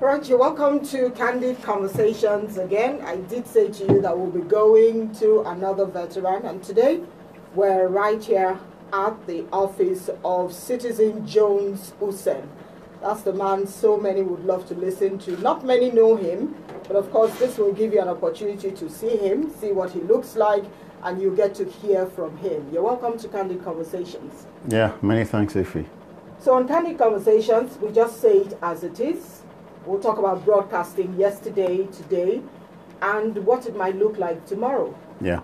Right, you're welcome to Candid Conversations again. I did say to you that we'll be going to another veteran, and today we're right here at the office of Citizen Jones Usen. That's the man so many would love to listen to. Not many know him, but of course this will give you an opportunity to see him, see what he looks like, and you get to hear from him. You're welcome to Candid Conversations. Yeah, many thanks, Ify. So on Candid Conversations, we just say it as it is. We'll talk about broadcasting yesterday, today, and what it might look like tomorrow. Yeah.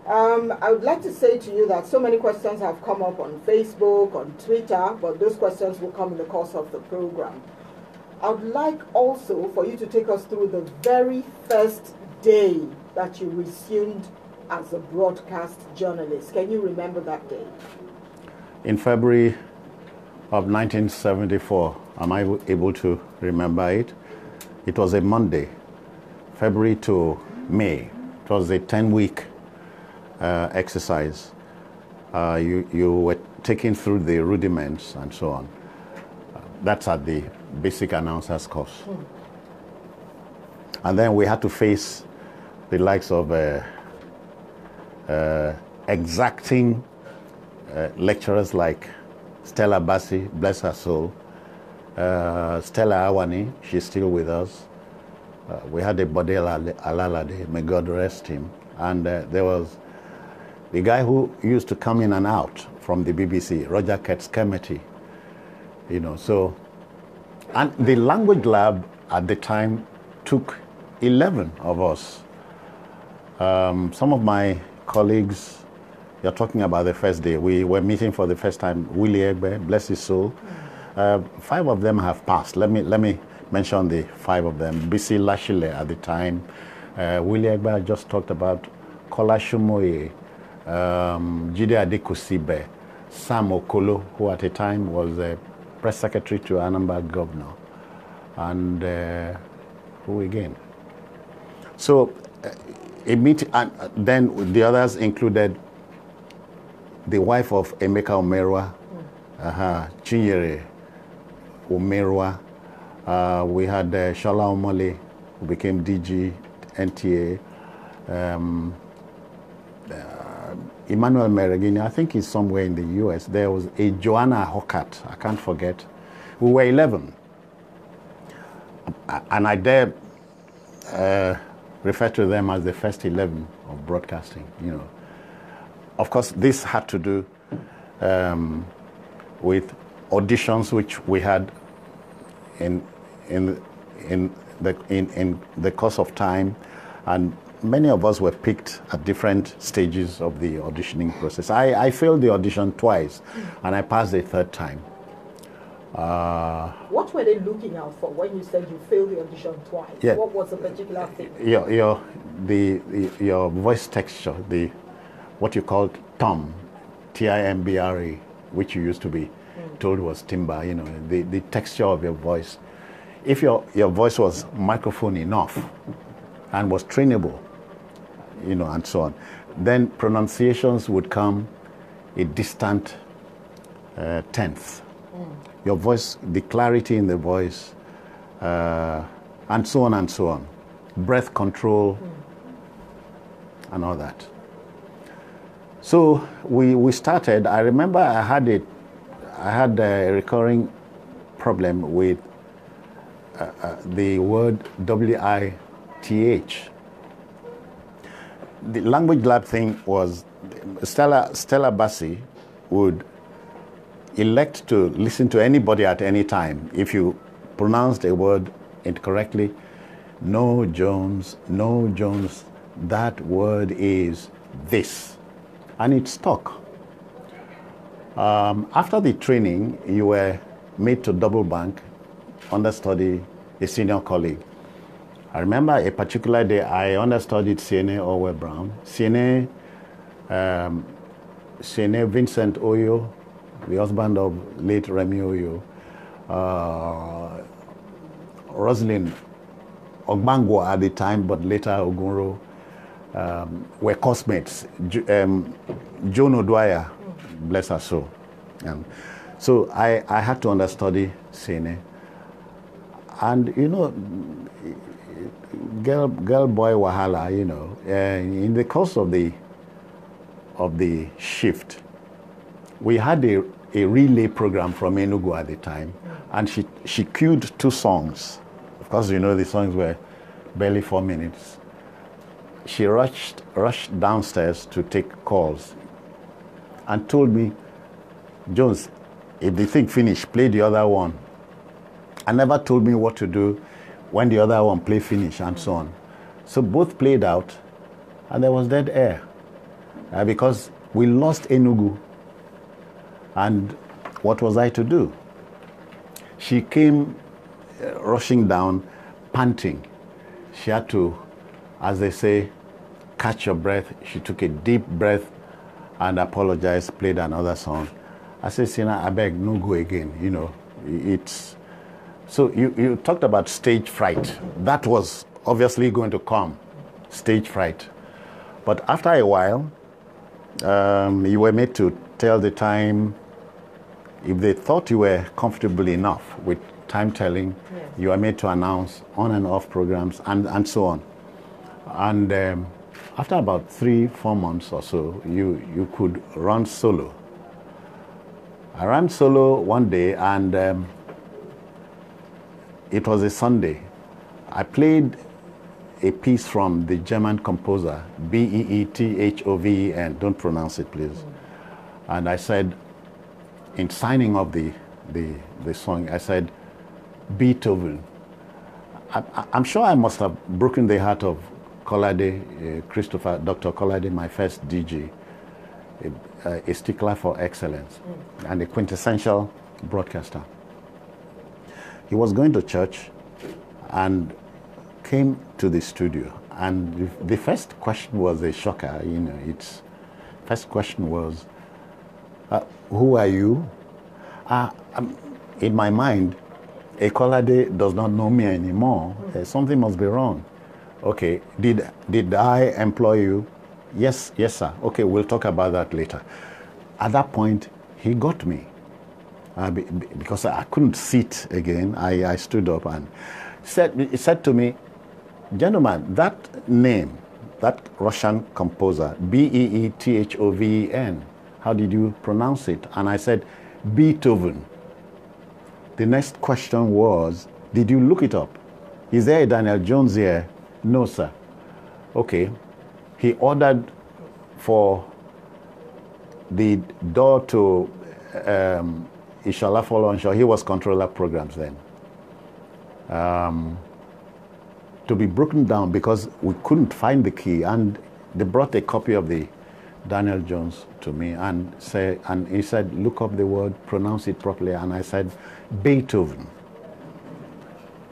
I would like to say to you that so many questions have come up on Facebook, on Twitter, but those questions will come in the course of the program. I would like also for you to take us through the very first day that you resumed as a broadcast journalist. Can you remember that day? In February of 1974, am I able to remember it? It was a Monday, February to May. It was a 10-week exercise. You were taken through the rudiments and so on. That's at the basic announcer's course. And then we had to face the likes of exacting lecturers like Stella Bassi, bless her soul, Stella Awani, she's still with us. We had a Bodel Alalade, may God rest him. And there was the guy who used to come in and out from the BBC, Roger Ketskemeti, you know. So, and the language lab at the time took 11 of us. Some of my colleagues, you're talking about the first day. We were meeting for the first time. Willie Egbe, bless his soul. 5 of them have passed. Let me mention the 5 of them. BC Lashile at the time. Willie Egbe I just talked about. Kola Shumoye, Jide Adekusibe, Sam Okolo, who at the time was a press secretary to Anambra governor, and who again? So a meeting, and then the others included the wife of Emeka Omerwa, Chinyere Omerwa. We had Shola Omole, who became DG, NTA. Emmanuel Meregini, I think he's somewhere in the US. There was a Joanna Hockart, I can't forget. We were 11. And I dare refer to them as the first 11 of broadcasting, you know. Of course, this had to do with auditions which we had in the course of time, and many of us were picked at different stages of the auditioning process. I failed the audition twice, and I passed the third time. What were they looking out for when you said you failed the audition twice? Yeah. What was the particular thing? Your voice texture, what you called TOM, Timbre, which you used to be told was timber, you know, the texture of your voice. If your voice was microphone enough and was trainable, you know, and so on, then pronunciations would come a distant tenth. Your voice, the clarity in the voice, and so on and so on. Breath control, and all that. So we started. I remember I had a recurring problem with the word WITH. The language lab thing was Stella Bassi would elect to listen to anybody at any time. If you pronounced a word incorrectly, no Jones, that word is this. And it stuck. After the training, you were made to double bank, understudy a senior colleague. I remember a particular day I understudied Siene Orwell Brown. Siene Vincent Oyo, the husband of late Remy Oyo. Rosalind Ogbangwo at the time, but later Ogunro, were classmates. Joan O'Dwyer, bless her soul. So I had to understudy Siene. And, you know, girl, boy wahala, you know, in the course of the shift, we had a relay program from Enugu at the time, and she queued 2 songs. Of course, you know, the songs were barely 4 minutes. She rushed downstairs to take calls and told me, Jones, if the thing finished, play the other one. And never told me what to do when the other one play finish and so on. So both played out, and there was dead air because we lost Enugu. And what was I to do? She came rushing down, panting. She had to, as they say, catch your breath. She took a deep breath and apologized, played another song. I said, Sina, I beg, no go again. You know, it's... So you talked about stage fright. That was obviously going to come, stage fright. But after a while, you were made to tell the time. If they thought you were comfortable enough with time telling, yes, you were made to announce on and off programs and so on. And after about 3-4 months or so, you could run solo. I ran solo one day, and it was a Sunday. I played a piece from the German composer, Beethoven. Don't pronounce it, please. And I said, in signing of the song, I said, Beethoven. I'm sure I must have broken the heart of Kolade, Dr. Kolade, my first DJ, a stickler for excellence and a quintessential broadcaster. He was going to church and came to the studio, and the first question was a shocker. You know, first question was, who are you? In my mind, a Kolade does not know me anymore. Something must be wrong. Okay, did I employ you? Yes, sir. Okay, we'll talk about that later. At that point, he got me. Because I couldn't sit again, I stood up and he said to me, gentlemen, that name, that Russian composer, Beethoven, how did you pronounce it? And I said, Beethoven. The next question was, did you look it up? Is there a Daniel Jones here? No, sir. Okay. He ordered for the door to Ishala Folonshaw, he was controller programs then, to be broken down because we couldn't find the key, and they brought a copy of the Daniel Jones to me and he said, look up the word, pronounce it properly, and I said, Beethoven.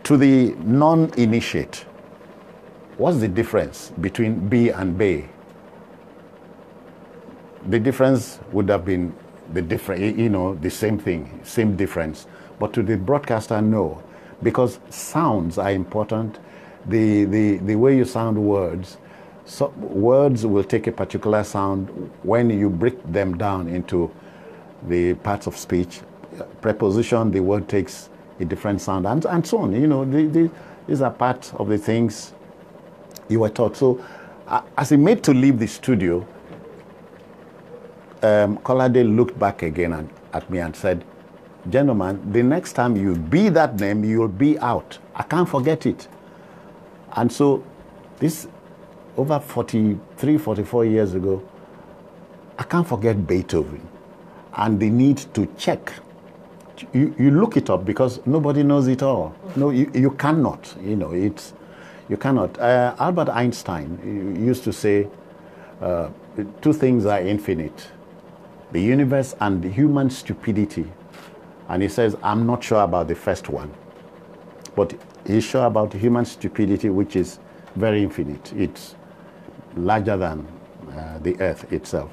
To the non-initiate, what's the difference between B and Bay? The difference would have been the same thing, same difference. But to the broadcaster, no, because sounds are important. The way you sound words, so words will take a particular sound when you break them down into the parts of speech. Preposition, the word takes a different sound, and so on. You know, these are parts of the things you were taught. So, as he made to leave the studio, Kolade looked back again at me and said, gentlemen, the next time you be that name, you'll be out. I can't forget it. And so this, over 43, 44 years ago, I can't forget Beethoven and the need to check. You look it up because nobody knows it all. No, you cannot, you know, you cannot. Albert Einstein used to say, 2 things are infinite: the universe and human stupidity. And he says, I'm not sure about the first one, but he's sure about human stupidity, which is very infinite. It's larger than the earth itself.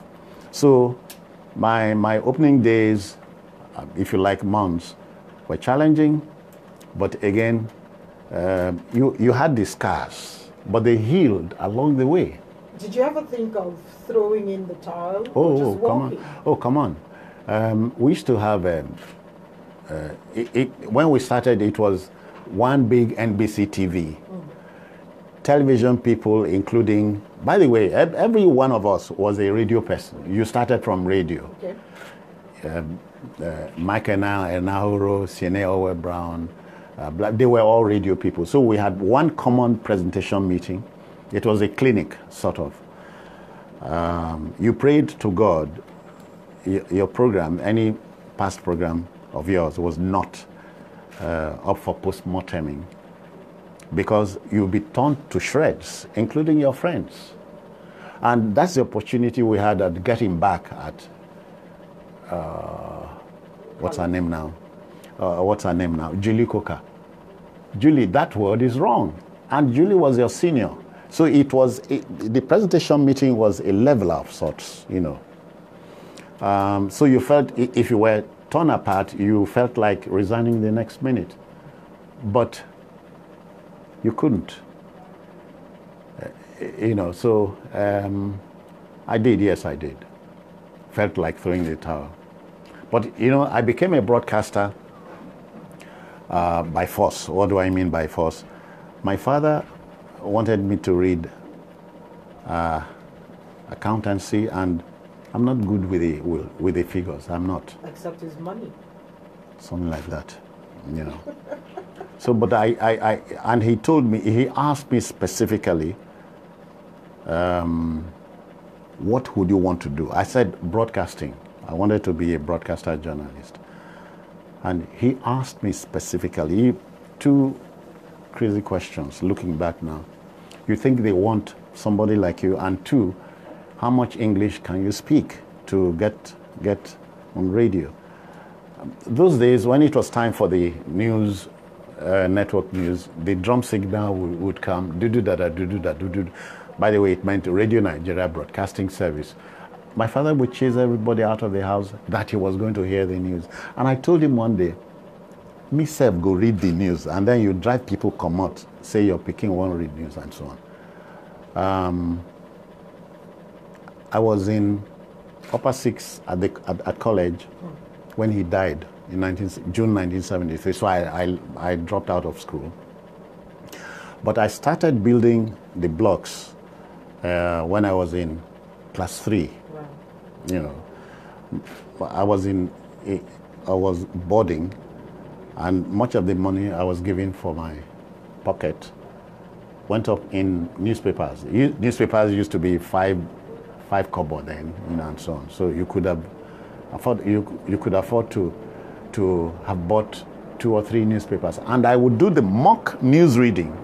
So my opening days, if you like, months, were challenging, but again, you had the scars, but they healed along the way. Did you ever think of throwing in the towel? Oh, come on. Oh, come on. We used to have, when we started, it was one big NBC TV. Television people, including, by the way, every one of us was a radio person. You started from radio. Okay. Mike Enahoro, Siene Owe Brown, they were all radio people. So we had one common presentation meeting. It was a clinic, sort of. You prayed to God. Your program, any past program of yours, was not up for post-morteming, because you'll be torn to shreds, including your friends. And that's the opportunity we had at getting back at, what's her name now? Julie Coker. Julie, that word is wrong. And Julie was your senior. So the presentation meeting was a leveler of sorts, you know. So you felt, if you were torn apart, you felt like resigning the next minute. But you couldn't. You know, so I did, yes, I did. Felt like throwing the towel. But, you know, I became a broadcaster by force. What do I mean by force? My father wanted me to read accountancy, and I'm not good with the figures. I'm not. Except his money. Something like that, you know. So, but and he told me, he asked me specifically, what would you want to do? I said broadcasting. I wanted to be a broadcaster journalist. And he asked me specifically, two crazy questions, looking back now. You think they want somebody like you? And two, how much English can you speak to get on radio? Those days, when it was time for the news, network news, the drum signal would come, do-do-da-da, do-do-da, do-do. By the way, it meant Radio Nigeria Broadcasting Service. My father would chase everybody out of the house that he was going to hear the news. And I told him one day, me self go read the news, and then you drive people come out, say you're picking one read news and so on. I was in upper six at college when he died in June 1973. So I dropped out of school. But I started building the blocks when I was in class 3. Wow. You know, I was boarding, and much of the money I was given for my pocket went up in newspapers. Newspapers used to be five kobo then, you know, and so on. So you could have you could afford to have bought 2 or 3 newspapers, and I would do the mock news reading,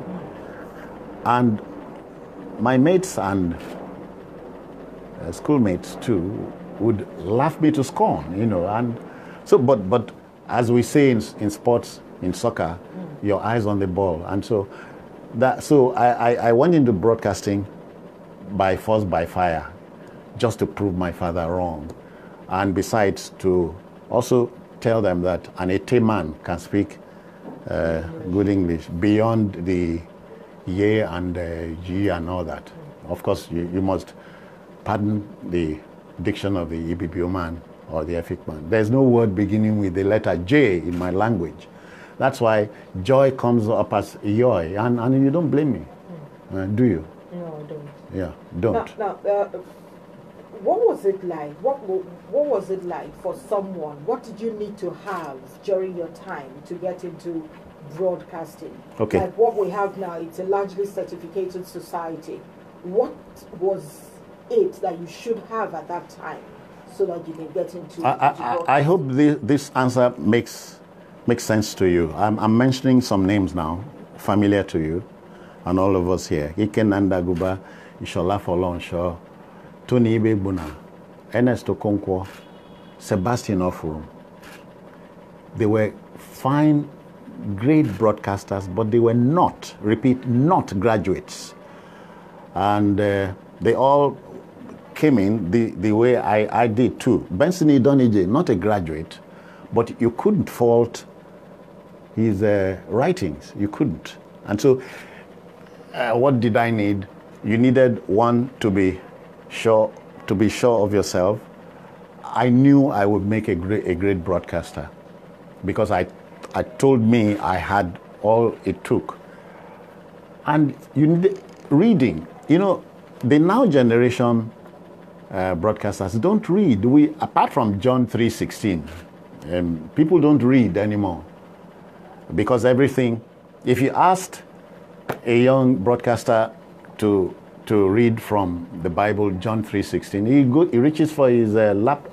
and my mates and schoolmates too would laugh me to scorn, you know. And so, but as we say in sports, in soccer, your eyes on the ball. And so I went into broadcasting by force, by fire, just to prove my father wrong, and besides to also tell them that an Ete man can speak good English beyond the ye and g and all that. Of course, you must pardon the diction of the Ibibio man or the Efik man. There's no word beginning with the letter J in my language. That's why joy comes up as yoy, and you don't blame me, do you? No, I don't. Yeah, don't. Now, what was it like? What was it like for someone? What did you need to have during your time to get into broadcasting? Okay. Like what we have now, it's a largely certificated society. What was it that you should have at that time so that you can get into I hope this answer makes sense to you. I'm mentioning some names now, familiar to you, and all of us here. Ike Nandaguba, Ishola Folonshaw, Tony Ibebuna, Ernest Okonkwo, Sebastian Ofurum. They were fine, great broadcasters, but they were not, repeat, not graduates. And they all came in the way I did too. Benson Idonije, not a graduate, but you couldn't fault his writings. You couldn't. And so what did I need? You needed one to be sure of yourself. I knew I would make a great broadcaster, because I told me I had all it took. And you need reading. You know, the now generation broadcasters don't read. Apart from John 3:16, people don't read anymore, because everything. If you asked a young broadcaster to read from the Bible, John 3:16, he reaches for his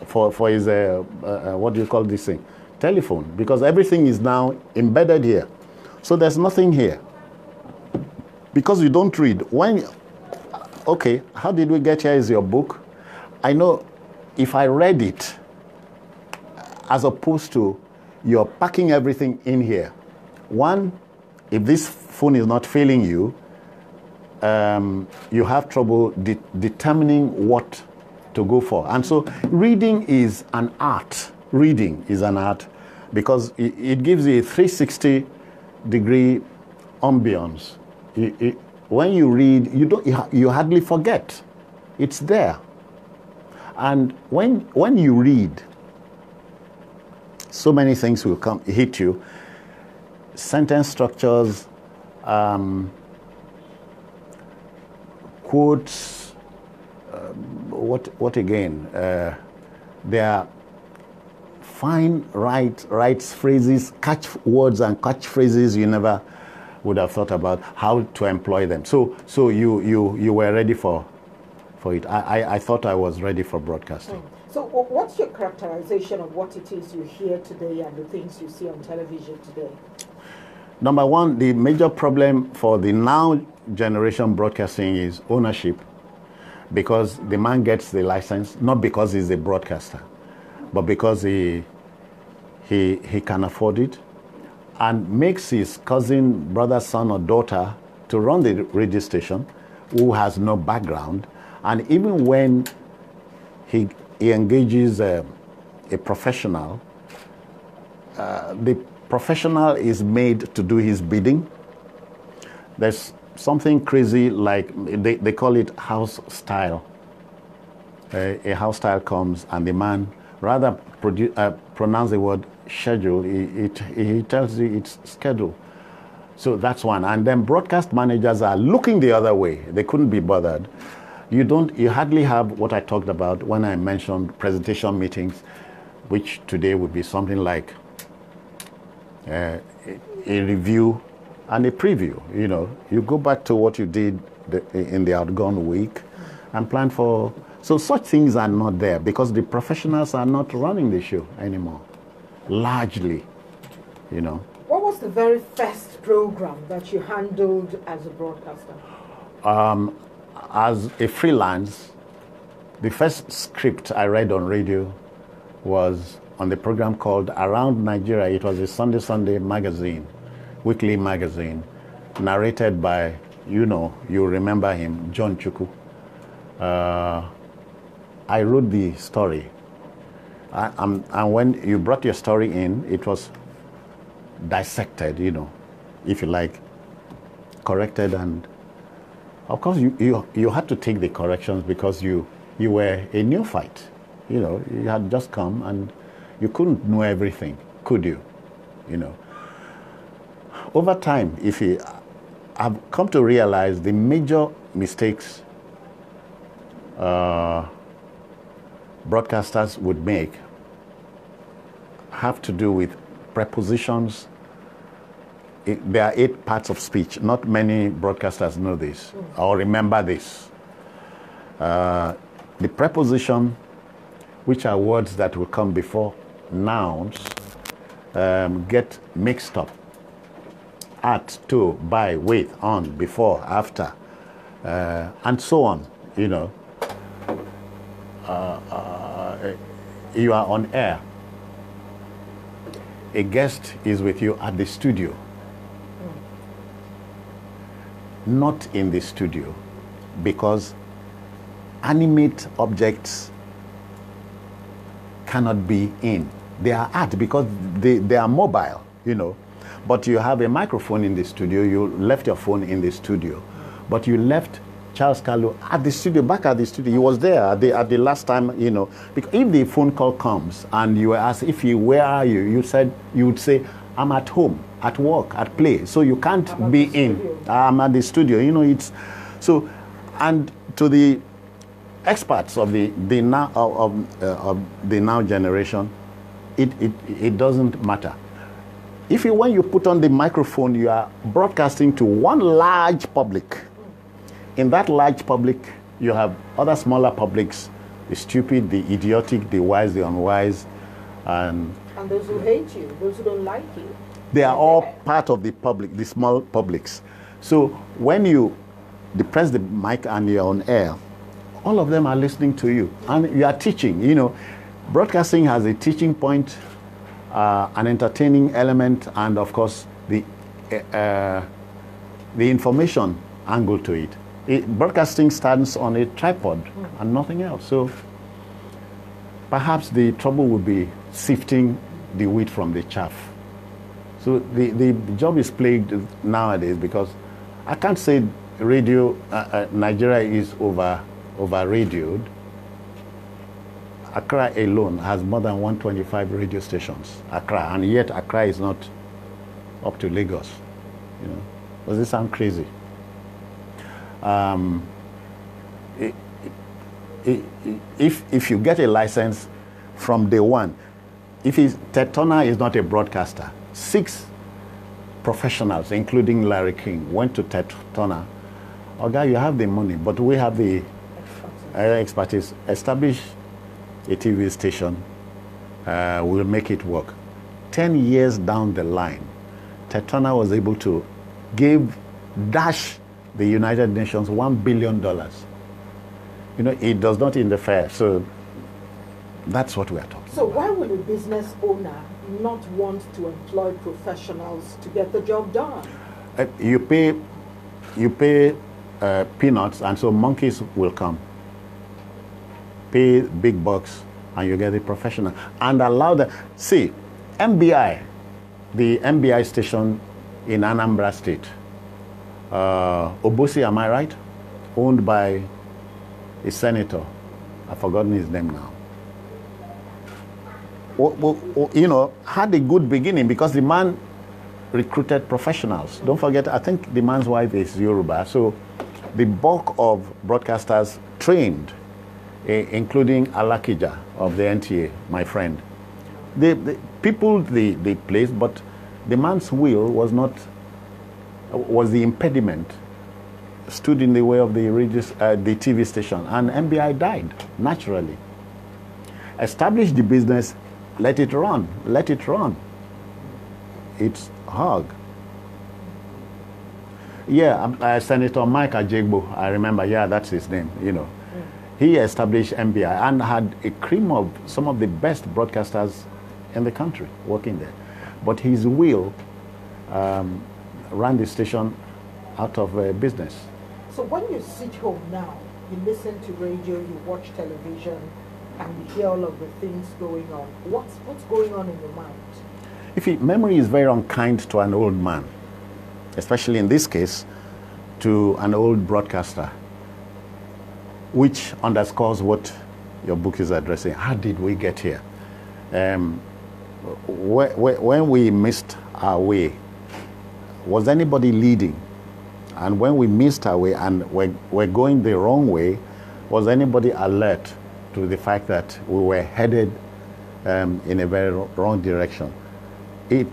for his what do you call this thing, telephone, because everything is now embedded here. So there's nothing here, because you don't read. Okay, how did we get here? Is your book. I know if I read it, as opposed to you're packing everything in here. One, if this phone is not failing you, you have trouble determining what to go for. And so reading is an art. Reading is an art, because it gives you a 360-degree ambience. When you read, you hardly forget. It's there. And when you read, so many things will hit you. Sentence structures, quotes, what again? There are fine right phrases, catchwords and catchphrases you never would have thought about how to employ them. So you were ready for it. I thought I was ready for broadcasting. So what's your characterization of what it is you hear today and the things you see on television today? Number one, the major problem for the now generation broadcasting is ownership, because the man gets the license not because he's a broadcaster, but because he can afford it, and makes his cousin, brother, son, or daughter to run the radio station, who has no background. And even when he engages a professional, the professional is made to do his bidding. There's something crazy, like they call it house style. A house style comes, and the man, rather pronounce the word schedule, he tells you it's schedule. So that's one. And then broadcast managers are looking the other way. They couldn't be bothered. You hardly have what I talked about when I mentioned presentation meetings, which today would be something like a review and a preview. You know, you go back to what you did in the outgone week and plan for. So such things are not there, because the professionals are not running the show anymore, largely, you know. What was the very first program that you handled as a broadcaster? As a freelance, the first script I read on radio was on the program called Around Nigeria. It was a Sunday magazine, weekly magazine, narrated by, you remember him, John Chukwu. I wrote the story. And when you brought your story in, it was dissected, if you like, corrected, and of course you had to take the corrections, because you were a neophyte. You had just come and you couldn't know everything, could you? Over time, I've come to realize the major mistakes broadcasters would make have to do with prepositions. There are 8 parts of speech. Not many broadcasters know this or remember this. The preposition, which are words that will come before nouns, get mixed up. At, to, by, with, on, before, after, and so on. You are on air. A guest is with you at the studio. Not in the studio, because animate objects cannot be in. They are at, because they are mobile, But you have a microphone in the studio. You left your phone in the studio, but you left Charles Carlo at the studio, back at the studio. He was there at the last time, Because if the phone call comes and you were asked, where are you? You would say, I'm at home, at work, at play. So you can't be in. I'm at the studio. You know, it's so. And to the experts of the now generation, it doesn't matter. When you put on the microphone, you are broadcasting to one large public. In that large public, you have other smaller publics, the stupid, the idiotic, the wise, the unwise, and those who hate you, those who don't like you. They are all part of the public, the small publics. So when you depress the mic and you're on air, all of them are listening to you, and you are teaching. You know, broadcasting has a teaching point, an entertaining element, and of course the information angle to it. Broadcasting stands on a tripod and nothing else. So perhaps the trouble would be sifting the wheat from the chaff. So the job is plagued nowadays because I can't say radio, Nigeria is over-radioed. Accra alone has more than 125 radio stations, Accra, and yet Accra is not up to Lagos. You know, does this sound crazy? If you get a license from day one, Ted Turner is not a broadcaster. 6 professionals, including Larry King, went to Ted Turner. Okay, you have the money, but we have the expertise. Establish a TV station. We'll make it work. 10 years down the line, Ted Turner was able to dash the United Nations $1 billion. You know, it does not interfere. So that's what we are talking So about. why would a business owner not want to employ professionals to get the job done? You pay peanuts, and so monkeys will come. Pay big bucks, and you get a professional. And allow them. See, MBI, the MBI station in Anambra State, Obosi, am I right? Owned by a senator. I've forgotten his name now. You know, had a good beginning because the man recruited professionals. Don't forget, I think the man's wife is Yoruba. So the bulk of broadcasters trained, including Alakija of the NTA, my friend. The people they placed, but the man's will was the impediment, stood in the way of the TV station, and MBI died naturally. Establish the business, let it run. It's hog. Yeah, Senator Mike Ajegbo, I remember, yeah, that's his name, you know. He established MBI and had a cream of some of the best broadcasters in the country working there. But his will ran the station out of business. So when you sit home now, you listen to radio, you watch television, and you hear all of the things going on, what's going on in your mind? Memory is very unkind to an old man, especially in this case, to an old broadcaster, which underscores what your book is addressing. How did we get here? When we missed our way, was anybody leading? And when we missed our way and we're going the wrong way, was anybody alert to the fact that we were headed in a very wrong direction? They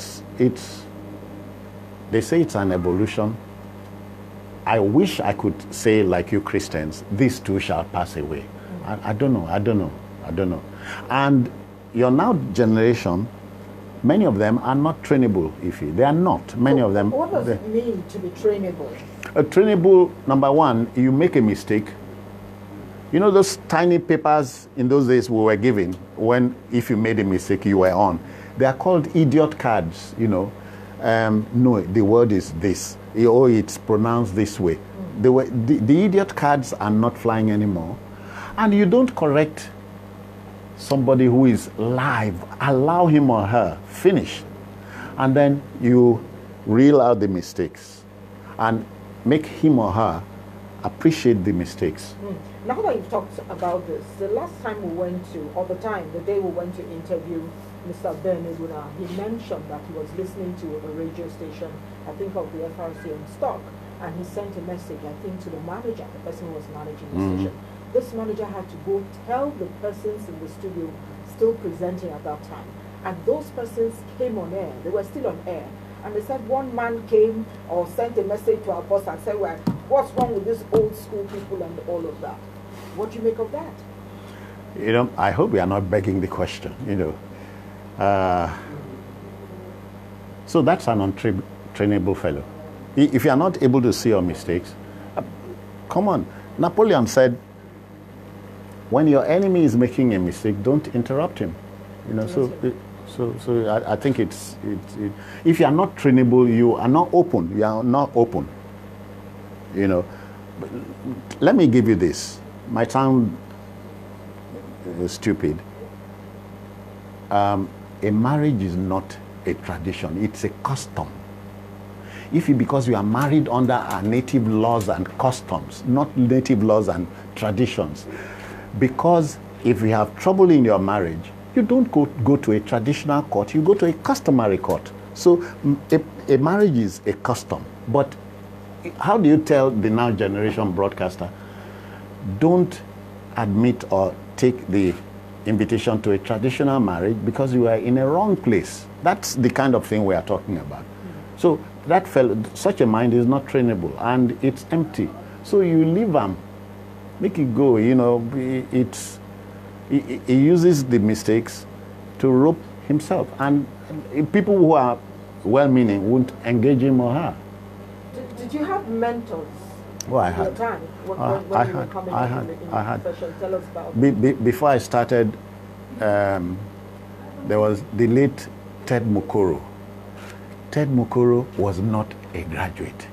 say it's an evolution. I wish I could say, like you Christians, these two shall pass away. I don't know. And your now generation, many of them are not trainable, They are not. Many of them. What does it mean to be trainable? Trainable, number one, you make a mistake. You know those tiny papers in those days we were given when if you made a mistake, you were on. They are called idiot cards, you know. No, the word is this. Or it's pronounced this way. The idiot cards are not flying anymore. And you don't correct somebody who is live. Allow him or her finish. And then you reel out the mistakes and make him or her appreciate the mistakes. Now that you've talked about this, the last time we went to, or the day we went to interview Mr. Ben Eguna, he mentioned that he was listening to a radio station, I think of the FRC on stock, and he sent a message, I think, to the manager, the person who was managing the station. This manager had to go tell the persons in the studio still presenting at that time. And those persons came on air. They were still on air. And they said one man came or sent a message to our boss and said, well, what's wrong with these old school people and all of that? What do you make of that? You know, I hope we are not begging the question, you know. So that's an untrainable fellow. If you are not able to see your mistakes, come on. Napoleon said, when your enemy is making a mistake, don't interrupt him. You know, so I think it's if you are not trainable, you are not open. You are not open. You know, but let me give you this. Might sound stupid. A marriage is not a tradition; it's a custom. Because you are married under our native laws and customs, not native laws and traditions. Because if you have trouble in your marriage, you don't go to a traditional court, you go to a customary court. So a marriage is a custom. But how do you tell the now generation broadcaster, don't admit or take the invitation to a traditional marriage because you are in a wrong place? That's the kind of thing we are talking about. So that fellow, such a mind is not trainable and it's empty. So you leave them, make it go. You know, he uses the mistakes to rope himself, and people who are well-meaning won't engage him or her. Did you have mentors? Well, I had. Time when you were coming in the profession? Tell us about before I started, there was the late Ted Mukoro. Ted Mukoro was not a graduate.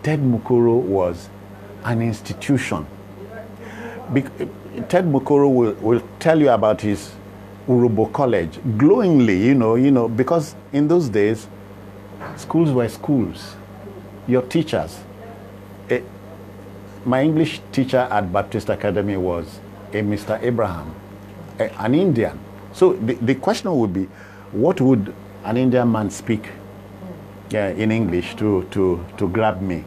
Ted Mukoro was an institution. Ted Mukoro will tell you about his Urobo College glowingly, you know, because in those days, schools were schools. Your teachers. My English teacher at Baptist Academy was a Mr. Abraham, an Indian. So the question would be, what would an Indian man speak in English to grab me?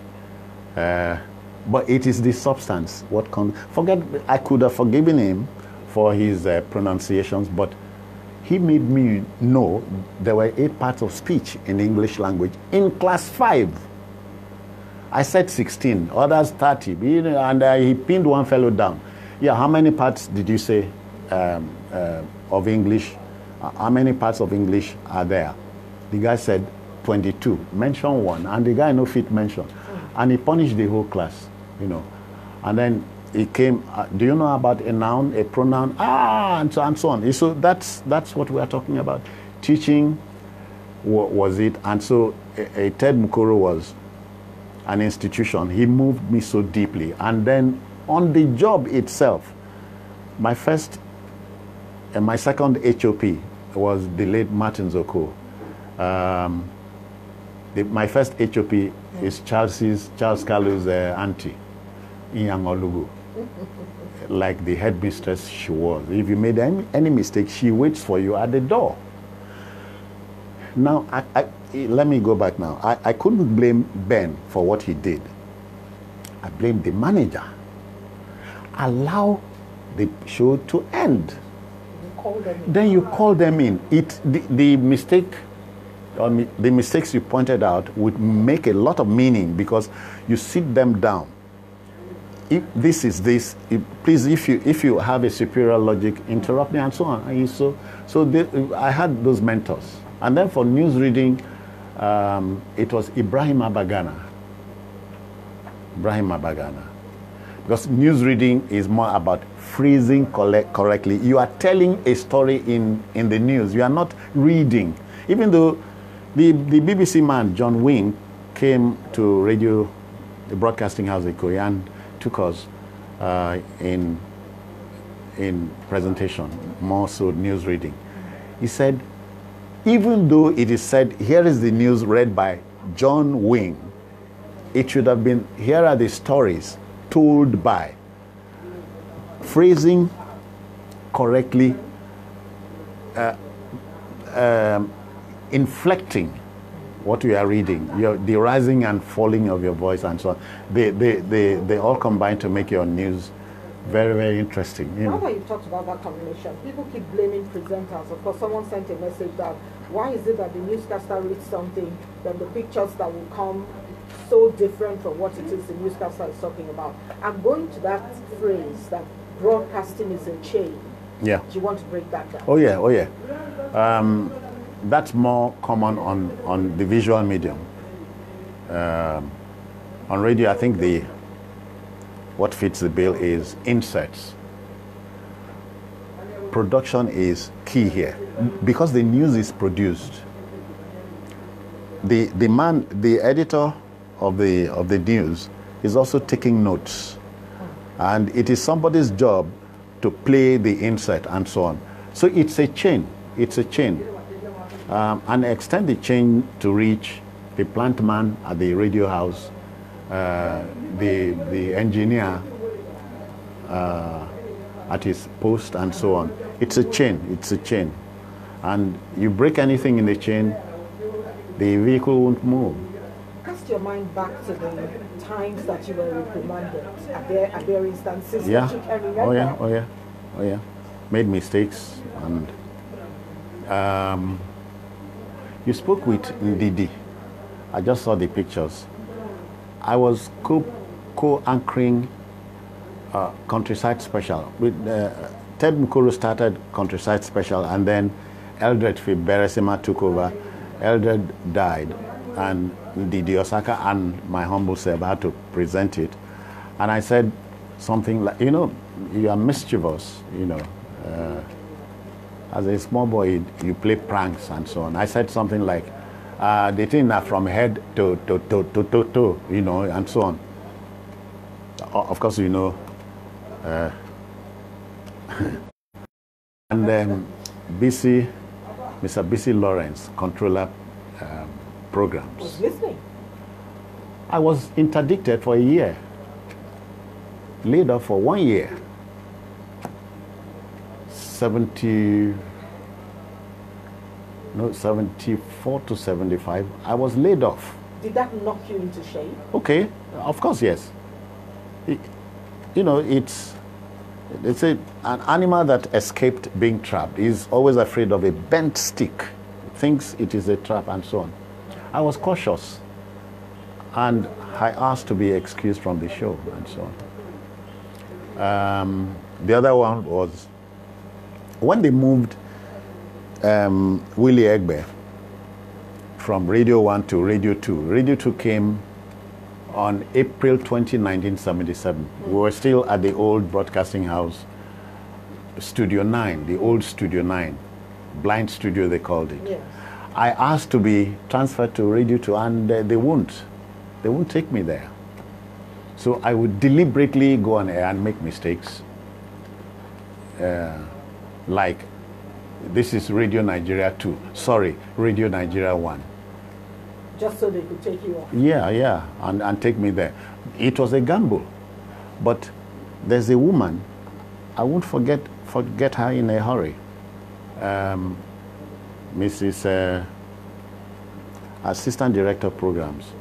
But it is the substance. I could have forgiven him for his pronunciations, but he made me know there were 8 parts of speech in the English language in class 5. I said 16, others 30, and he pinned one fellow down. Yeah, how many parts did you say of English? How many parts of English are there? The guy said 22. Mention one, and the guy no fit mention. And he punished the whole class, you know. And then he came, do you know about a noun, a pronoun? And so on. So that's what we are talking about. Teaching was it. And so Ted Mukoro was an institution. He moved me so deeply. And then on the job itself, my second HOP was the late Martin Zoko. My first HOP is Charles Kalu's auntie, Inyang Olugu. Like the headmistress she was. If you made any mistake, she waits for you at the door. Now, let me go back now. I couldn't blame Ben for what he did. I blamed the manager. Allow the show to end. Then you call them in. The mistakes you pointed out would make a lot of meaning because you sit them down. If this is this, please, if you have a superior logic, interrupt me and so on. I had those mentors. And then for news reading, it was Ibrahim Abagana. Because news reading is more about phrasing correctly. You are telling a story in the news. You are not reading. Even though the BBC man, John Wing, came to the broadcasting house in Korea and took us in presentation, more so news reading. He said, even though it is said, here is the news read by John Wing, it should have been, here are the stories told by. Phrasing correctly, inflecting what you are reading, the rising and falling of your voice and so on. They all combine to make your news very, very interesting. Now that you talked about that combination, people keep blaming presenters. Of course, someone sent a message that why is it that the newscaster reads something, then the pictures that will come so different from what it is the newscaster is talking about. I'm going to that phrase that broadcasting is a chain. Yeah. Do you want to break that down? Oh yeah, oh yeah. That's more common on the visual medium. On radio, I think what fits the bill is inserts. Production is key here because the news is produced. The editor of the news is also taking notes, and it is somebody's job to play the insert and so on. So it's a chain. It's a chain, and extend the chain to reach the plant man at the radio house, the engineer at his post, and so on. It's a chain. It's a chain, and you break anything in the chain, the vehicle won't move. Cast your mind back to the times that you were reprimanded. Are there instances Yeah. that you can remember? Oh yeah. Oh yeah. Oh yeah. Made mistakes, and you spoke with Ndidi. I just saw the pictures. I was co-anchoring Countryside Special. Ted Mukuru started Countryside Special, and then Eldred Beresima took over. Eldred died, and Ndidi Osaka and my humble self had to present it. And I said something like, you are mischievous, as a small boy, you play pranks and so on. I said something like, the thing are from head to, and so on. Of course, and then Mr. BC Lawrence, controller programs. Was listening. I was interdicted for a year, laid off for 1 year. 74 to 75, I was laid off. Did that knock you into shape? Okay, of course, yes. It's an animal that escaped being trapped is always afraid of a bent stick, thinks it is a trap and so on. I was cautious, and I asked to be excused from the show and so on. The other one was when they moved Willie Egbe from Radio 1 to Radio 2. Radio 2 came on April 20, 1977. We were still at the old broadcasting house, Studio 9, the old Studio 9, blind studio they called it. Yes. I asked to be transferred to Radio 2, and they won't take me there. So I would deliberately go on air and make mistakes. Like, this is Radio Nigeria 2. Sorry, Radio Nigeria 1. Just so they could take you off. Yeah, and take me there. It was a gamble. But there's a woman, I won't forget her in a hurry. Mrs. Assistant Director of Programs.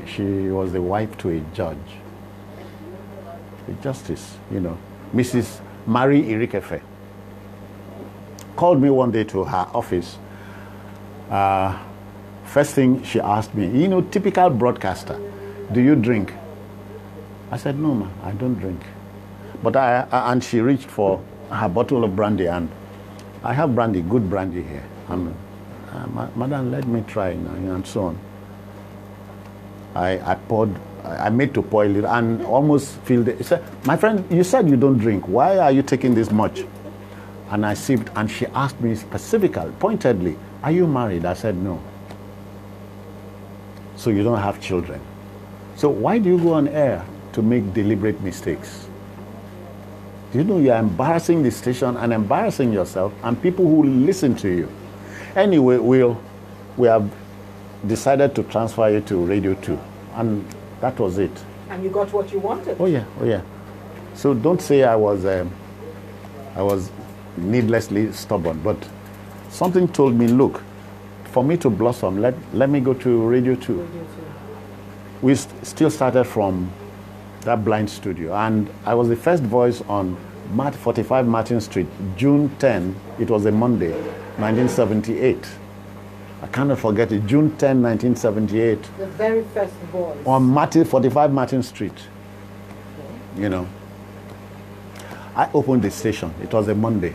She was the wife to a judge, a justice, Mrs. Marie Irikefe. Called me one day to her office. First thing she asked me, typical broadcaster, do you drink? I said, no, ma, I don't drink. But and she reached for her bottle of brandy, and I have brandy, good brandy here. And madam, let me try, and so on. I made to pour it and almost filled it. She said, my friend, you said you don't drink. Why are you taking this much? And I sipped, and she asked me specifically, pointedly, are you married? I said, no. So you don't have children. So why do you go on air to make deliberate mistakes? Do you know you are embarrassing the station and embarrassing yourself and people who listen to you? Anyway, we have decided to transfer you to Radio 2, and that was it. And you got what you wanted. Oh yeah. So don't say I was needlessly stubborn, but something told me, look, for me to blossom, let me go to Radio 2. We still started from that blind studio, and I was the first voice on 45 Martin Street, June 10, it was a Monday, 1978. I cannot forget it, June 10, 1978. The very first voice. On 45 Martin Street. Okay. You know. I opened the station, it was a Monday.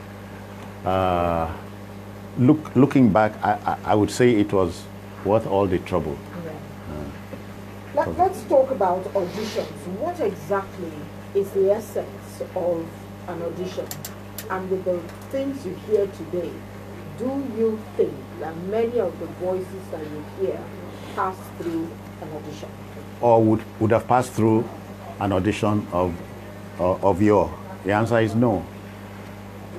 Looking back, I would say it was worth all the trouble. Yeah. Let's talk about auditions. What exactly is the essence of an audition? And with the things you hear today, do you think that many of the voices that you hear pass through an audition? Or would have passed through an audition of your? The answer is no.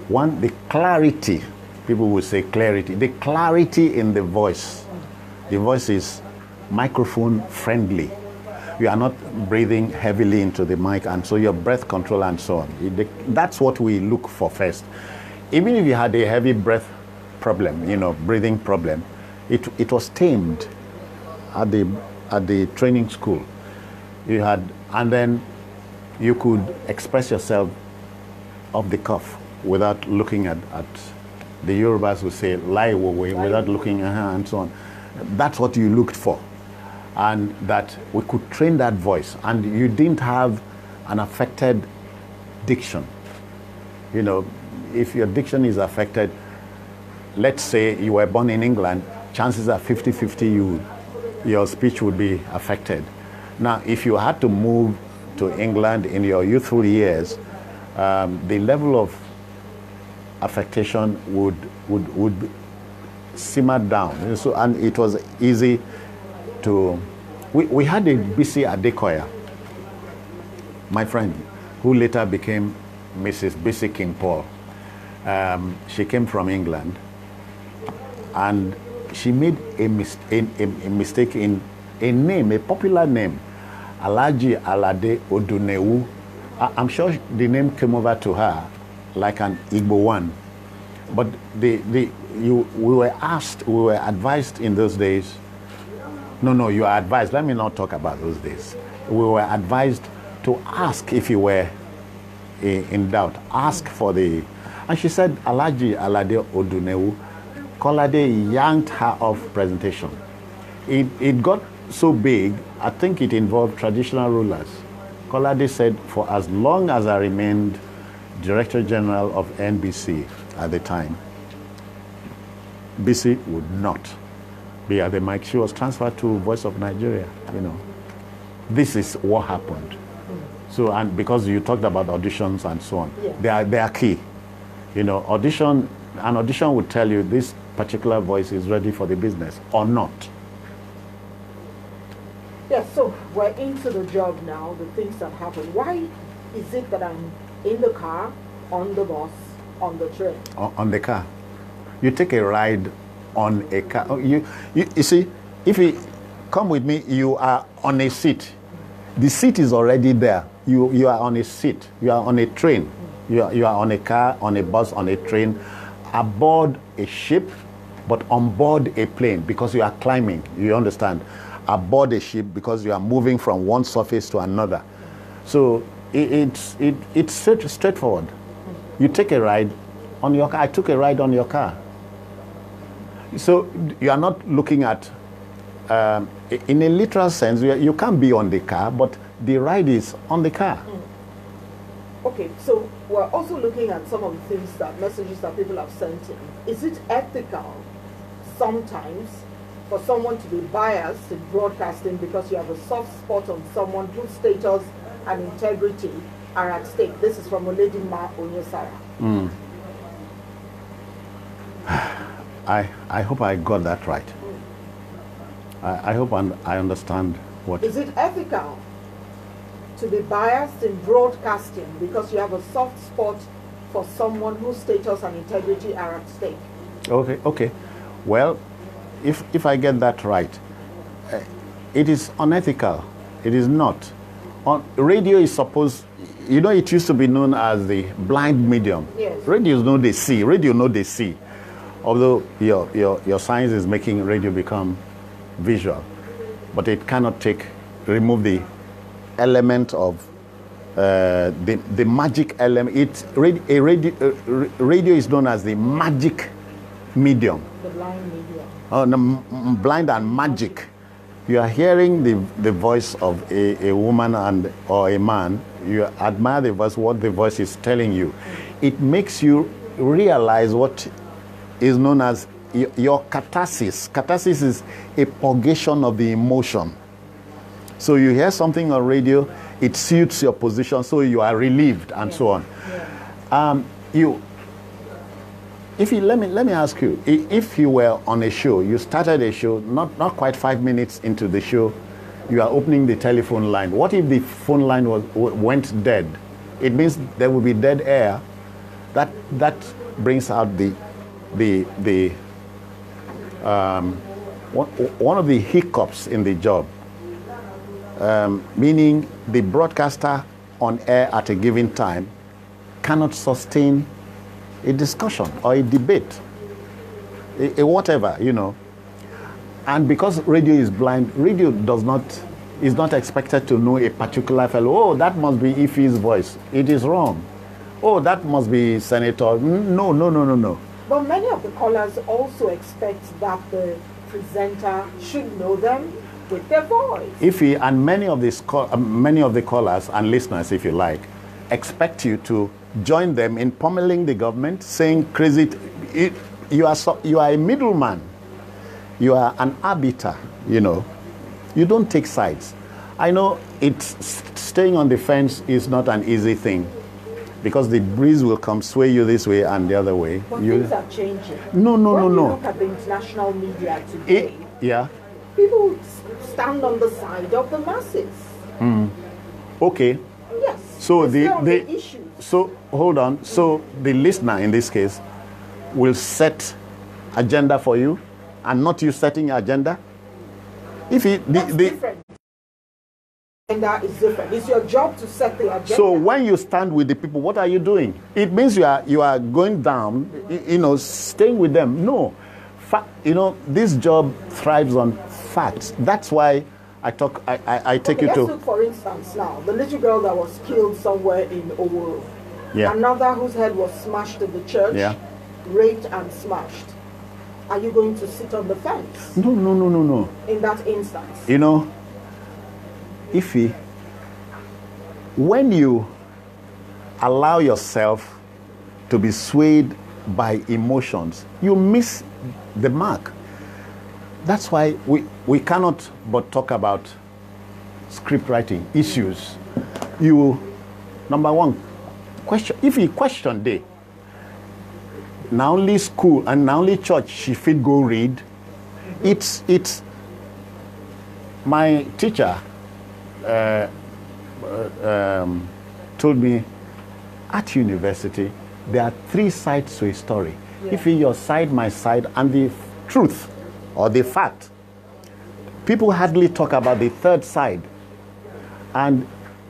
One, the clarity, people will say clarity, the clarity in the voice. The voice is microphone friendly. You are not breathing heavily into the mic, and so your breath control and so on. That's what we look for first. Even if you had a heavy breath problem, breathing problem, it was tamed at the training school. And then you could express yourself off the cuff without looking at the Yorubas would say lie away without looking and so on. That's what you looked for, and that we could train that voice, and you didn't have an affected diction. If your diction is affected, let's say you were born in England, chances are 50-50 your speech would be affected. Now, if you had to move to England in your youthful years, the level of affectation would simmer down. So, and it was easy to... We had a Bisi Adekoya, my friend, who later became Mrs. Bisi King Paul. She came from England, and she made a mistake in a name, a popular name, Alaji Alade Odunewu. I'm sure the name came over to her like an Igbo one. But we were advised in those days. No, you are advised. Let me not talk about those days. We were advised to ask if you were in doubt. Ask for the... And she said, Alaji Alade Odunewu. Kolade yanked her off presentation. It got so big, I think it involved traditional rulers. Kolade said, for as long as I remained Director General of NBC at the time, BC would not be at the mic. She was transferred to Voice of Nigeria, This is what happened. So, and because you talked about auditions and so on, yeah. they are key. An audition would tell you this particular voice is ready for the business or not. Yes, so we're into the job now, the things that happen. Why is it that I'm in the car, on the bus, on the train? On the car. You take a ride on a car. You see, if you come with me, you are on a seat. The seat is already there. You are on a seat. You are on a train. You are on a car, on a bus, on a train, aboard a ship, but on board a plane, because you are climbing, you understand? Aboard a ship because you are moving from one surface to another. So it's straightforward. You take a ride on your car. I took a ride on your car. So you are not looking at, in a literal sense, you can't be on the car, but the ride is on the car. Okay, so we're also looking at some of the things messages that people have sent in. Is it ethical sometimes for someone to be biased in broadcasting because you have a soft spot on someone whose status and integrity are at stake? This is from Oledi Ma Onyesara. I hope I got that right. I hope I understand what... Is it ethical to be biased in broadcasting because you have a soft spot for someone whose status and integrity are at stake? Okay. Well, if I get that right, it is unethical. It is not. Radio is supposed... it used to be known as the blind medium. Yes. Radio know they see. although your science is making radio become visual, but it cannot remove the element of the magic element. Radio is known as the magic medium. The blind medium. Oh, no, blind and magic. You are hearing the voice of a woman or a man. You admire the voice, what the voice is telling you. It makes you realize what is known as your catharsis. Catharsis is a purgation of the emotion. So you hear something on radio, it suits your position, so you are relieved and so on. Yeah. Let me ask you, if you were on a show, you started a show, not quite 5 minutes into the show, you are opening the telephone line. What if the phone line went dead? It means there will be dead air. That brings out one of the hiccups in the job, meaning the broadcaster on air at a given time cannot sustain a discussion or a debate, a whatever, you know. And because radio is blind, radio is not expected to know a particular fellow. Oh, that must be Ife's voice. It is wrong. Oh, that must be Senator. No. But many of the callers also expect that the presenter should know them with their voice. Ife and many of the callers and listeners, if you like, expect you to join them in pummeling the government, saying crazy. You are a middleman. You are an arbiter. You know, you don't take sides. I know staying on the fence is not an easy thing, because the breeze will come sway you this way and the other way. But things are changing. No. When you look at the international media today, people stand on the side of the masses. Okay. Yes. So the issue. So hold on. So the listener in this case will set agenda for you, and not you setting agenda. That's different. Agenda is different. It's your job to set the agenda. So when you stand with the people, what are you doing? It means you are going down, staying with them. No. This job thrives on facts. That's why I take you to... Let's look, for instance, now, the little girl that was killed somewhere in Oworu. Yeah. Another whose head was smashed in the church, raped and smashed. Are you going to sit on the fence? No. In that instance? Ife, when you allow yourself to be swayed by emotions, you miss the mark. That's why we cannot but talk about script writing issues. Number one, if you question day, now only school and now only church she fit go read. It's my teacher told me at university there are 3 sides to a story. Yeah. If your side, my side, and the truth or the fact, people hardly talk about the third side. And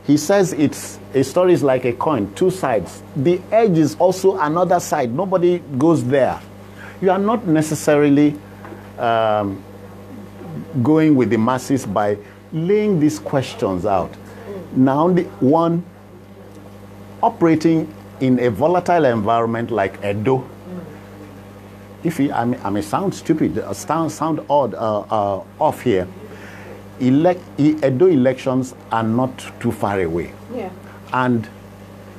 he says a story is like a coin, 2 sides. The edge is also another side. Nobody goes there. You are not necessarily going with the masses by laying these questions out. Now, the one operating in a volatile environment like Edo, I may sound stupid, sound odd, off here. Edo elections are not too far away. Yeah. And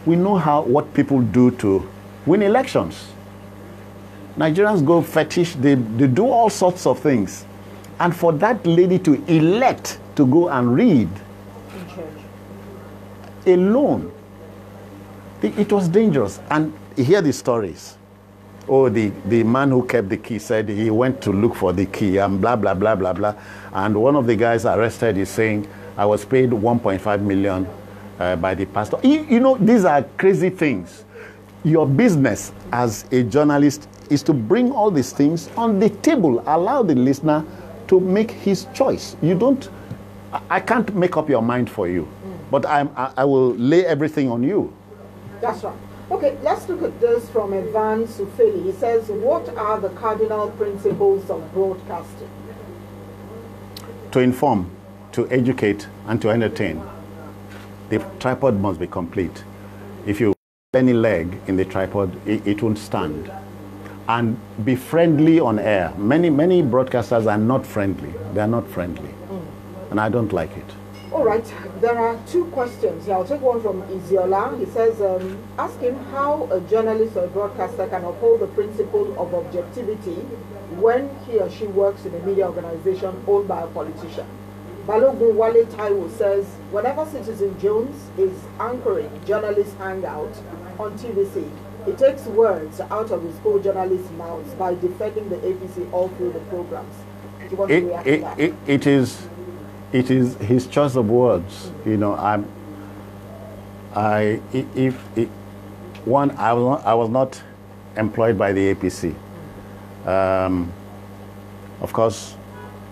we know what people do to win elections. Nigerians go fetish, they do all sorts of things. And for that lady to elect to go and read in church alone, it was dangerous. And hear the stories. Oh, the man who kept the key said he went to look for the key and blah, blah, blah, blah, blah. And one of the guys arrested is saying, I was paid 1.5 million by the pastor. These are crazy things. Your business as a journalist is to bring all these things on the table, allow the listener to make his choice. I can't make up your mind for you, but I will lay everything on you. That's right. Okay, let's look at this from Evan Sufeli. He says, what are the cardinal principles of broadcasting? To inform, to educate, and to entertain. The tripod must be complete. If you put any leg in the tripod, it won't stand. And be friendly on air. Many broadcasters are not friendly. They are not friendly. And I don't like it. All right, there are two questions here. I'll take one from Iziola. He says, ask him how a journalist or a broadcaster can uphold the principle of objectivity when he or she works in a media organization owned by a politician. Balogun Wale Taiwo says, whenever Citizen Jones is anchoring journalist hangout on TVC, he takes words out of his co-journalists' mouths by defending the APC all through the programs. Do you want to react to that? It is his choice of words. You know, I was not employed by the APC. Of course,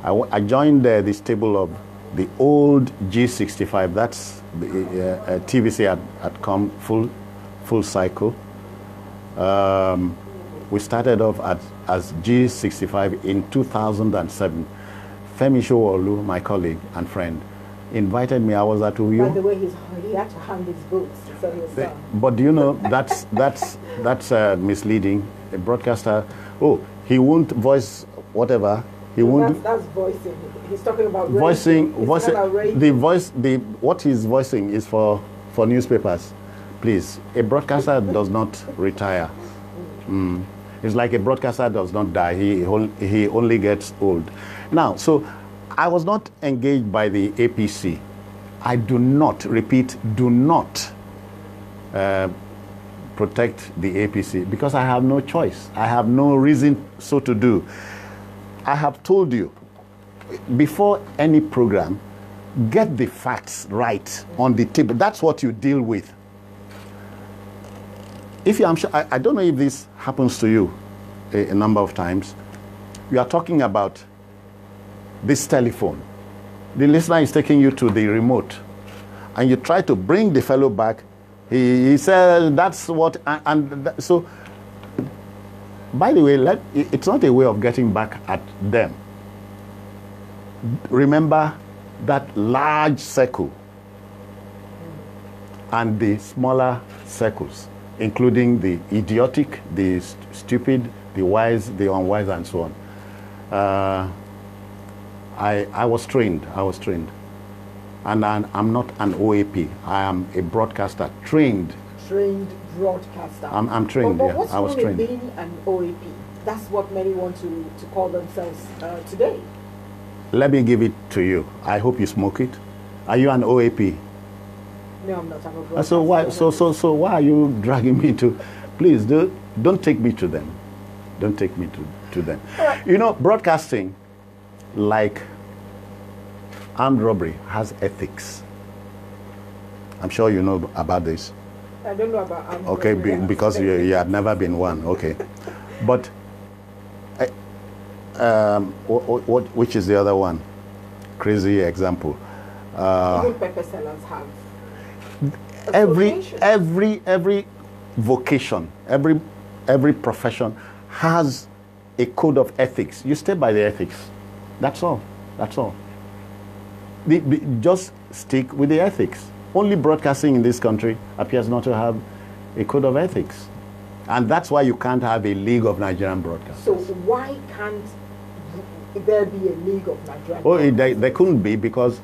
I joined this table of the old G65. That's the TVC had come full cycle. We started off as G65 in 2007. Femi Showolu, my colleague and friend, invited me. I was at Uyo. By the way, he had to hang his boots. But do you know, that's misleading. A broadcaster, he won't voice whatever. He won't. That's voicing. He's talking about voicing. What he's voicing is for newspapers. Please, a broadcaster does not retire. It's like a broadcaster does not die. He only gets old. Now, so I was not engaged by the APC. I do not, repeat, do not protect the APC because I have no choice. I have no reason so to do. I have told you, before any program, get the facts right on the table. That's what you deal with. I'm sure, I don't know if this happens to you a number of times. You are talking about this telephone. The listener is taking you to the remote, and you try to bring the fellow back. He said, that's what, so, by the way, it's not a way of getting back at them. Remember that large circle and the smaller circles, including the idiotic, the stupid, the wise, the unwise, and so on. I was trained. And I'm not an OAP. I am a broadcaster, trained. Trained broadcaster. I'm trained, but yeah. What's I was wrong with trained. being an OAP? That's what many want to call themselves today. Let me give it to you. I hope you smoke it. Are you an OAP? No, I'm not. I'm a broadcaster. So why are you dragging me to? Please don't take me to them. Don't take me to them. Right. You know, broadcasting, like armed robbery, has ethics. I'm sure you know about this. I don't know about armed okay, robbery. Because you had never been one. Okay, but which is the other one? Crazy example. Even pepper sellers have. Every vocation, every profession has a code of ethics. You stay by the ethics. That's all. Just stick with the ethics. Only broadcasting in this country appears not to have a code of ethics. And that's why you can't have a League of Nigerian Broadcasters. So why can't there be a League of Nigerian Broadcasters? There couldn't be because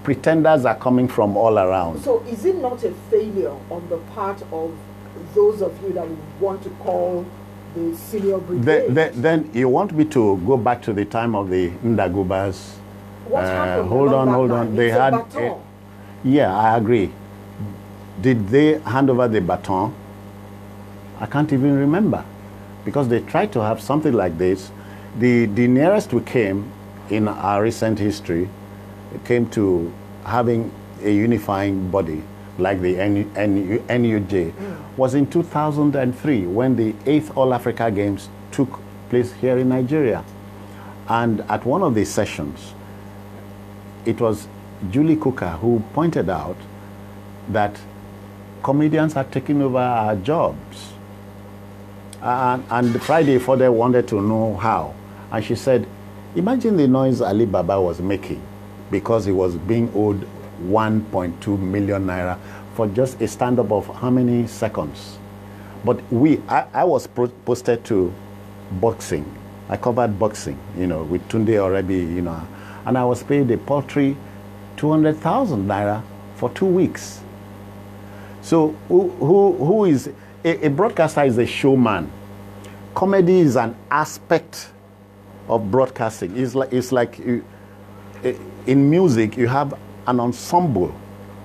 pretenders are coming from all around. So is it not a failure on the part of those of you that want to call the senior brigade? Then you want me to go back to the time of the Ndagubas? What happened? Hold on. They had baton. Yeah, I agree. Did they hand over the baton? I can't even remember, because they tried to have something like this. The nearest we came in our recent history came to having a unifying body like the NUJ was in 2003 when the 8th All-Africa Games took place here in Nigeria. And at one of these sessions, it was Julie Cooker who pointed out that comedians are taking over our jobs. And the Friday further wanted to know how. And she said, imagine the noise Ali Baba was making because he was being owed 1.2 million naira for just a stand-up of how many seconds? But I was posted to boxing. I covered boxing, with Tunde Orebi, and I was paid a paltry 200,000 naira for 2 weeks. So who is a broadcaster is a showman. Comedy is an aspect of broadcasting. It's like in music you have an ensemble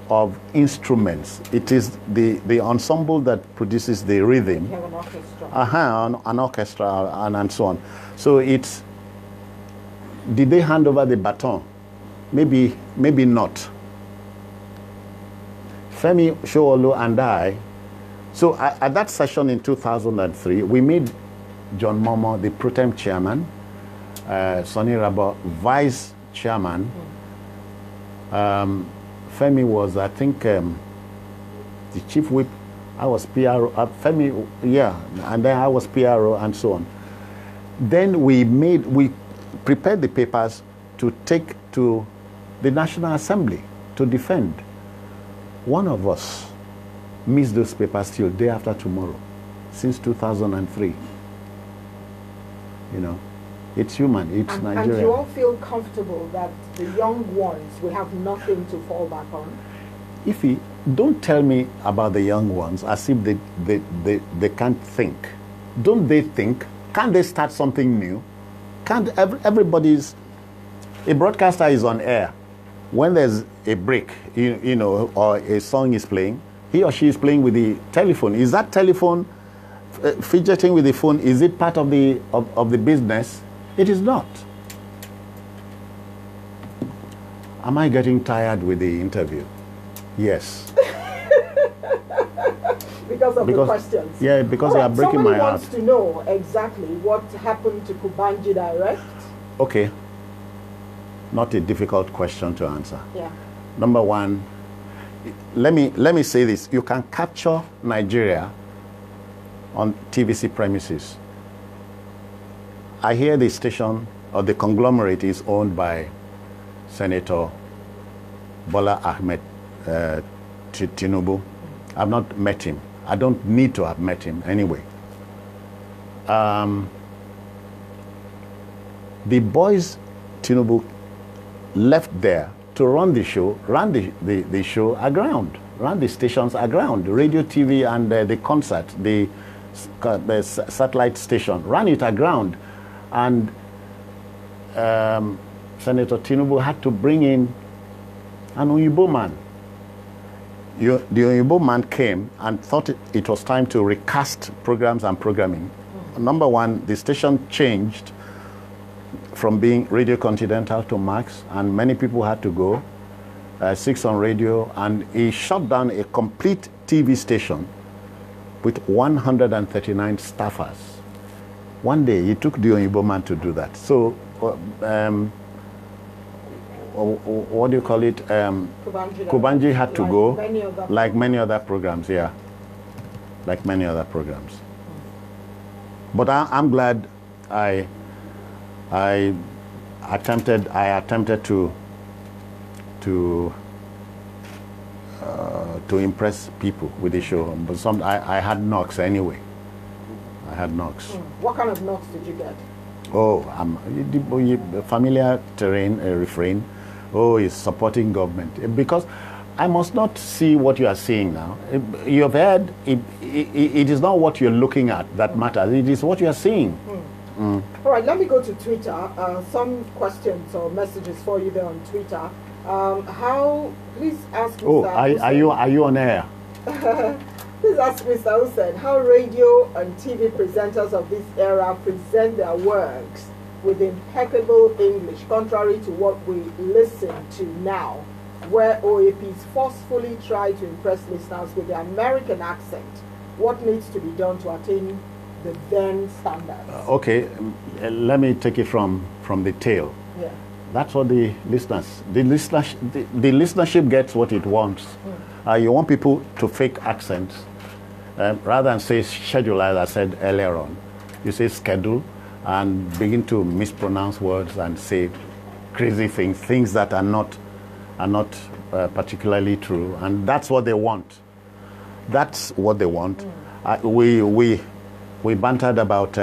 of instruments. It is the ensemble that produces the rhythm. You have an orchestra. An orchestra and so on. So it's, did they hand over the baton? Maybe not. Femi Showolo and I, so at that session in 2003, we made John Momo the pro tem chairman, Sonny Rabo vice chairman. Femi was, I think, the chief whip. I was PRO. Femi, yeah, and then I was PRO and so on. Then we prepared the papers to take to the National Assembly to defend. One of us missed those papers till day after tomorrow, since 2003. It's human, it's Nigerian. And you all feel comfortable that the young ones will have nothing to fall back on? Ify, don't tell me about the young ones as if they can't think. Don't they think? Can't they start something new? Can't everybody's... A broadcaster is on air. When there's a break, or a song is playing, he or she is playing with the telephone. Is that telephone fidgeting with the phone? Is it part of the business? It is not. Am I getting tired with the interview? Yes. Because of the questions. Yeah, because they are breaking my heart. Somebody wants to know exactly what happened to Kubanji Direct. Okay. Not a difficult question to answer. Yeah. Number one, let me say this. You can capture Nigeria on TVC premises. I hear the station or the conglomerate is owned by Senator Bola Ahmed Tinubu. I've not met him. I don't need to have met him anyway. The boys Tinubu left there to run the show, ran the show aground, ran the stations aground, radio, TV, and the concert, the satellite station, ran it aground. And Senator Tinubu had to bring in an Oyibo man. The Oyibo man came and thought it was time to recast programs and programming. Number one, the station changed from being Radio Continental to Max, and many people had to go. 6 on radio, and he shut down a complete TV station with 139 staffers. One day, he took the Oyibo man to do that. So, what do you call it? Kubanji had to go, like many other programs, yeah. Like many other programs. But I'm glad I attempted to impress people with the show. But I had knocks anyway. I had knocks. What kind of knocks did you get? Oh, familiar terrain, refrain. Oh, it's supporting government. Because I must not see what you are seeing now. You have heard, it is not what you're looking at that matters. It is what you are seeing. All right, let me go to Twitter. Some questions or messages for you there on Twitter. Please ask Mr. Oh, are you on air? Please ask Mr. Usen how radio and TV presenters of this era present their works with impeccable English, contrary to what we listen to now, where OAPs forcefully try to impress listeners with the American accent. What needs to be done to attain the then standards? Okay, let me take it from the tail. Yeah. That's what the listenership gets what it wants. You want people to fake accents. Rather than say schedule, as I said earlier on, you say schedule and begin to mispronounce words and say crazy things that are not particularly true, and that's what they want. That's what they want. We bantered about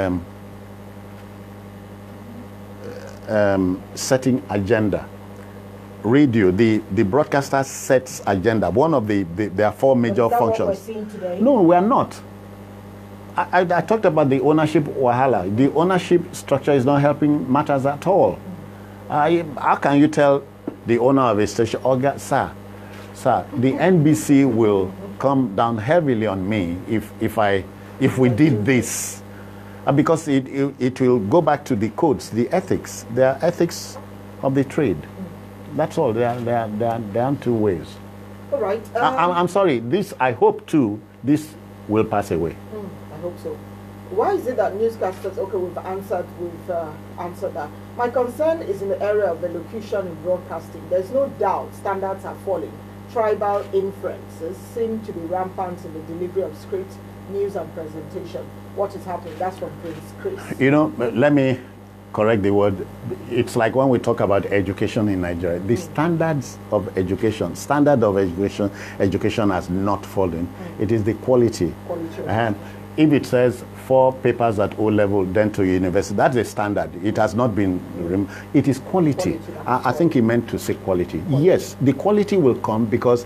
setting agenda. Radio, the broadcaster sets agenda. One of there are four major functions. What we're seeing today? No, we are not. I talked about the ownership wahala. The ownership structure is not helping matters at all. How can you tell the owner of a station, sir, the NBC will come down heavily on me if we did this, because it will go back to the codes, the ethics. There are ethics of the trade. That's all. There are two ways. All right. I'm sorry. This, I hope too, this will pass away. I hope so. Why is it that newscasters? Okay, we've answered that. My concern is in the area of elocution in broadcasting. There's no doubt standards are falling. Tribal inferences seem to be rampant in the delivery of script, news, and presentation. What is happening? That's from Prince Chris. You know, let me correct the word. It's like when we talk about education in Nigeria, the standards of education, education has not fallen. It is the quality. And if it says 4 papers at O level, then to university, that's a standard. It has not been, it is quality. I think he meant to say quality. Yes, the quality will come because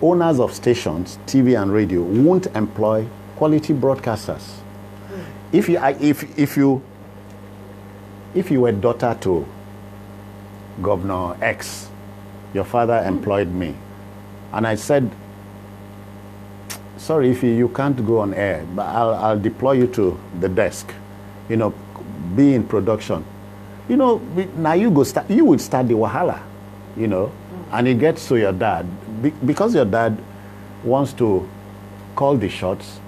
owners of stations, TV and radio, won't employ quality broadcasters. If you were daughter to Governor X, your father employed me, and I said, sorry, if you can't go on air, but I'll deploy you to the desk, you know, be in production. You know, now you would start the wahala, you know, and it gets to your dad. Because your dad wants to call the shots,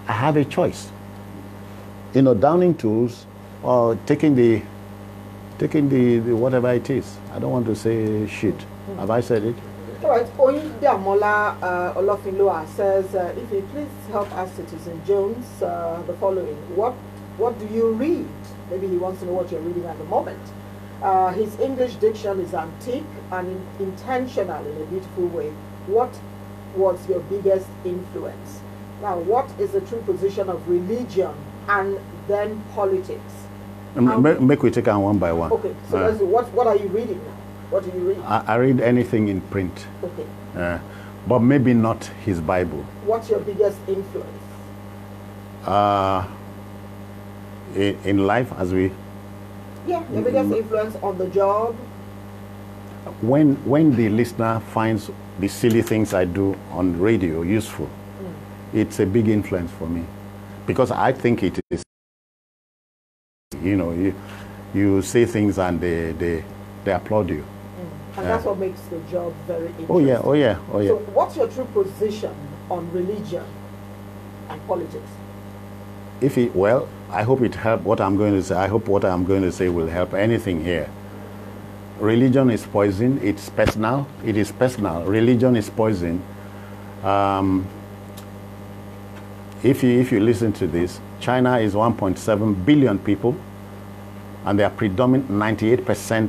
I have a choice. You know, downing tools or taking the whatever it is. I don't want to say shit. Have I said it? All right. Oyindamola Olofinloa says, if you please help us, Citizen Jones, the following. What do you read? Maybe he wants to know what you're reading at the moment. His English diction is antique and intentional in a beautiful way. What was your biggest influence? Now, what is the true position of religion and then politics? Make we take them one by one. Okay, so what are you reading now? What do you read? I read anything in print. Okay. But maybe not his Bible. What's your biggest influence? In life, as we... Yeah, your biggest influence on the job. When the listener finds the silly things I do on radio useful, it's a big influence for me. Because I think it is, you know, you say things and they applaud you. And that's what makes the job very interesting. Oh yeah. So what's your true position on religion and politics? Well, I hope it helped what I'm going to say. I hope what I'm going to say will help anything here. Religion is poison. It's personal. It is personal. Religion is poison. If you listen to this, China is 1.7 billion people, and they are predominant 98%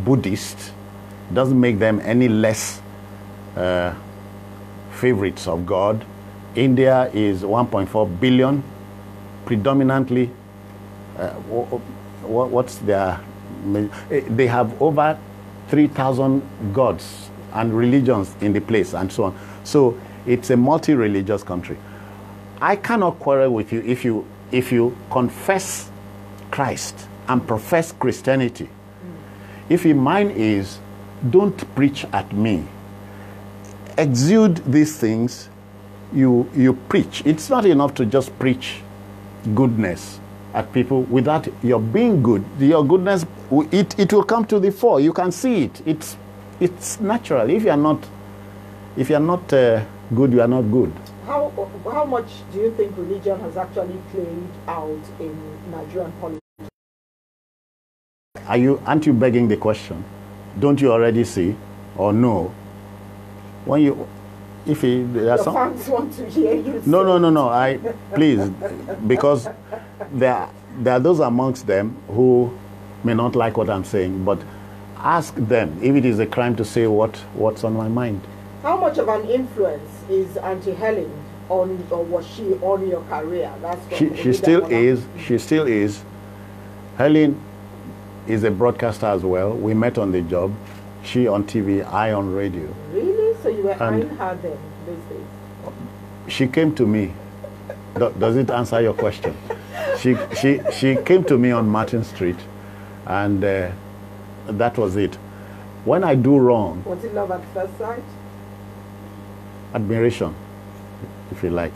Buddhist. Doesn't make them any less favorites of God. India is 1.4 billion, predominantly. What's their? They have over 3,000 gods and religions in the place, and so on. So it's a multi-religious country. I cannot quarrel with you if you confess Christ and profess Christianity. If mine is, don't preach at me. Exude these things, you preach. It's not enough to just preach goodness at people without your being good. Your goodness, it will come to the fore. You can see it. It's natural. If you are not good, you are not good. How much do you think religion has actually played out in Nigerian politics? Aren't you begging the question? Don't you already see or know? When if he, Your fans want to hear you. No. I please, because there are those amongst them who may not like what I'm saying, but ask them if it is a crime to say what's on my mind. How much of an influence is Auntie Helen on, or was she on your career? She still is. She still is. Helen is a broadcaster as well. We met on the job. She on TV, I on radio. Really? So you were eyeing her then, these days? She came to me. Does it answer your question? She came to me on Martin Street, and that was it. When I do wrong... Was it love at first sight? Admiration, if you like.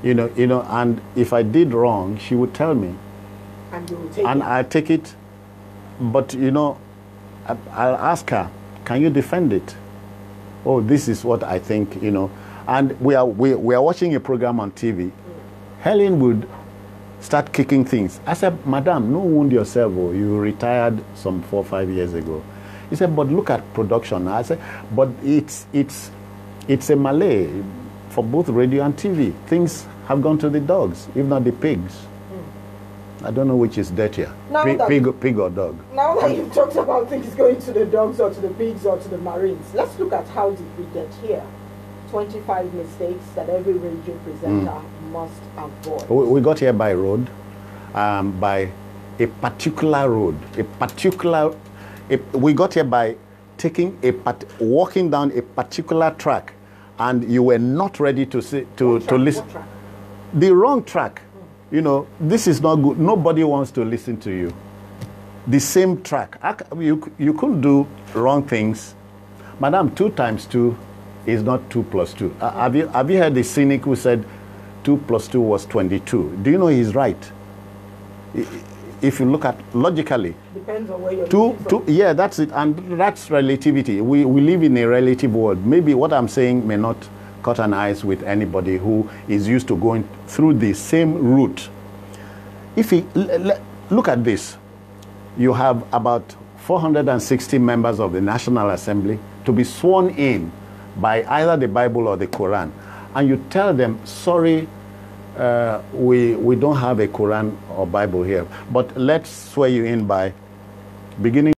You know, and if I did wrong, she would tell me. And you will take it? And I take it, but I'll ask her, can you defend it? Oh, this is what I think, And we are watching a program on TV. Helen would start kicking things. I said, Madam, no wound yourself. Oh, you retired some 4 or 5 years ago. He said, but look at production. I said, but it's a Malay for both radio and TV. Things have gone to the dogs, if not the pigs. I don't know which is dirtier, pig or dog. Now that you've talked about things going to the dogs or to the pigs or to the Marines, let's look at how did we get here. 25 mistakes that every radio presenter must avoid. We got here by road, by a particular road. We got here by walking down a particular track, and you were not ready to listen. What track? The wrong track. This is not good. Nobody wants to listen to you. The same track. You couldn't do wrong things. Madam, 2 times 2 is not 2 plus 2. Have you heard the cynic who said 2 plus 2 was 22? Do you know he's right? If you look at logically. Depends on where you're two, yeah, that's it. And that's relativity. We live in a relative world. Maybe what I'm saying may not cut an ice with anybody who is used to going through the same route. If you look at this, you have about 460 members of the National Assembly to be sworn in by either the Bible or the Quran, and you tell them, sorry, we don't have a Quran or Bible here, but let's swear you in by beginning